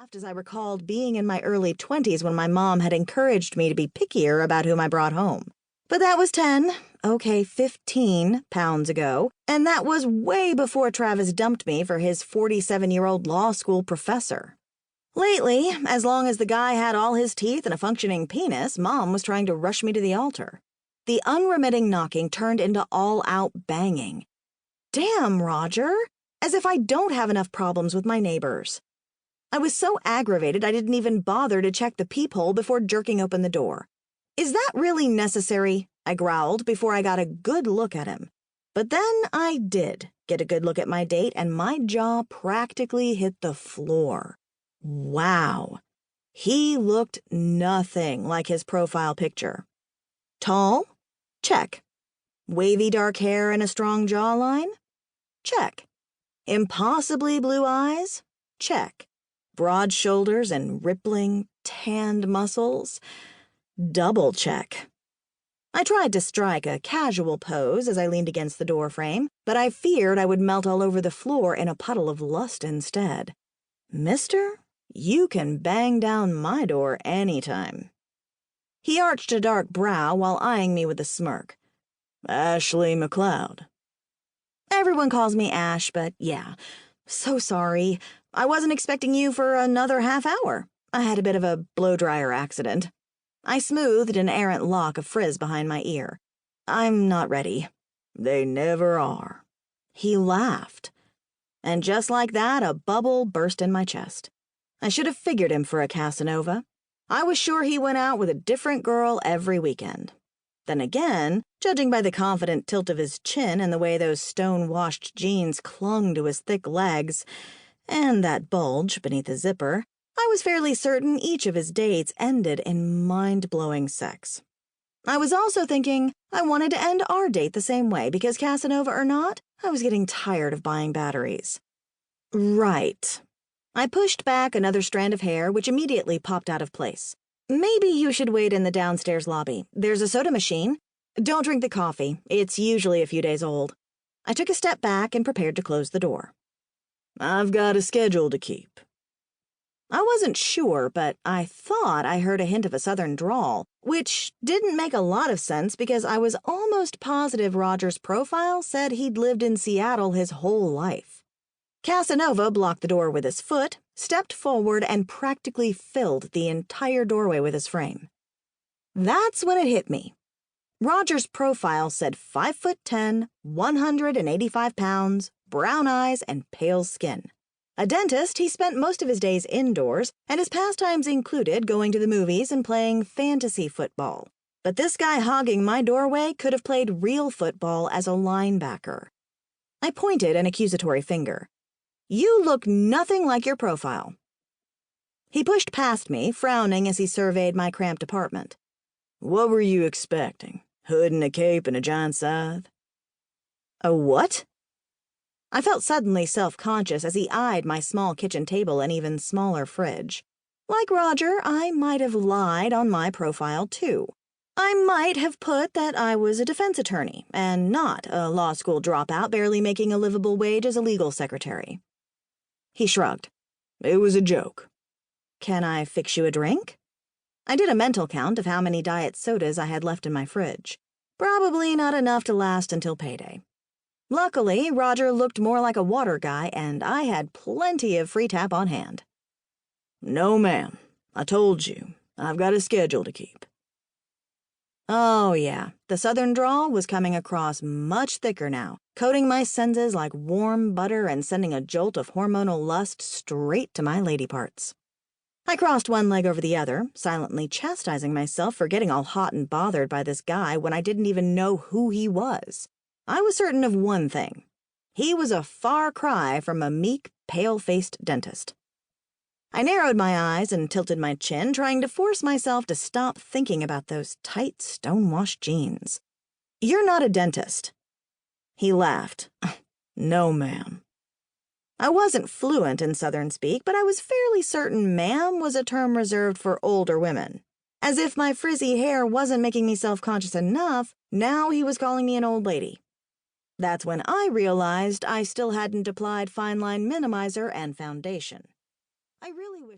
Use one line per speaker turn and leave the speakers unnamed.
laughed as I recalled being in my early 20s when my mom had encouraged me to be pickier about whom I brought home. But that was 15 pounds ago, and that was way before Travis dumped me for his 47-year-old law school professor. Lately, as long as the guy had all his teeth and a functioning penis, Mom was trying to rush me to the altar. The unremitting knocking turned into all-out banging. Damn, Roger! As if I don't have enough problems with my neighbors. I was so aggravated I didn't even bother to check the peephole before jerking open the door. Is that really necessary? I growled before I got a good look at him. But then I did get a good look at my date, and my jaw practically hit the floor. Wow. He looked nothing like his profile picture. Tall? Check. Wavy dark hair and a strong jawline? Check. Impossibly blue eyes? Check. Broad shoulders and rippling, tanned muscles? Double check. I tried to strike a casual pose as I leaned against the door frame, but I feared I would melt all over the floor in a puddle of lust instead. Mister, you can bang down my door anytime. He arched a dark brow while eyeing me with a smirk. Ashley McLeod. Everyone calls me Ash, but yeah. So sorry. I wasn't expecting you for another half hour. I had a bit of a blow-dryer accident. I smoothed an errant lock of frizz behind my ear. I'm not ready. They never are. He laughed. And just like that, a bubble burst in my chest. I should have figured him for a Casanova. I was sure he went out with a different girl every weekend. Then again, judging by the confident tilt of his chin and the way those stone-washed jeans clung to his thick legs, and that bulge beneath the zipper, I was fairly certain each of his dates ended in mind-blowing sex. I was also thinking I wanted to end our date the same way because, Casanova or not, I was getting tired of buying batteries. Right. I pushed back another strand of hair, which immediately popped out of place. Maybe you should wait in the downstairs lobby. There's a soda machine. Don't drink the coffee. It's usually a few days old. I took a step back and prepared to close the door. I've got a schedule to keep. I wasn't sure, but I thought I heard a hint of a southern drawl, which didn't make a lot of sense because I was almost positive Roger's profile said he'd lived in Seattle his whole life. Casanova blocked the door with his foot, stepped forward, and practically filled the entire doorway with his frame. That's when it hit me. Roger's profile said 5'10", 185 pounds, brown eyes, and pale skin. A dentist, he spent most of his days indoors, and his pastimes included going to the movies and playing fantasy football. But this guy hogging my doorway could have played real football as a linebacker. I pointed an accusatory finger. You look nothing like your profile. He pushed past me, frowning as he surveyed my cramped apartment. What were you expecting? Hood and a cape and a giant scythe? A what? I felt suddenly self-conscious as he eyed my small kitchen table and even smaller fridge. Like Roger, I might have lied on my profile, too. I might have put that I was a defense attorney and not a law school dropout barely making a livable wage as a legal secretary. He shrugged. It was a joke. Can I fix you a drink? I did a mental count of how many diet sodas I had left in my fridge. Probably not enough to last until payday. Luckily, Roger looked more like a water guy, and I had plenty of free tap on hand. No, ma'am. I told you. I've got a schedule to keep. Oh, yeah. The southern drawl was coming across much thicker now, coating my senses like warm butter and sending a jolt of hormonal lust straight to my lady parts. I crossed one leg over the other, silently chastising myself for getting all hot and bothered by this guy when I didn't even know who he was. I was certain of one thing. He was a far cry from a meek, pale-faced dentist. I narrowed my eyes and tilted my chin, trying to force myself to stop thinking about those tight, stone-washed jeans. You're not a dentist. He laughed. No, ma'am. I wasn't fluent in Southern speak, but I was fairly certain ma'am was a term reserved for older women. As if my frizzy hair wasn't making me self-conscious enough, now he was calling me an old lady. That's when I realized I still hadn't applied fine line minimizer and foundation. I really wished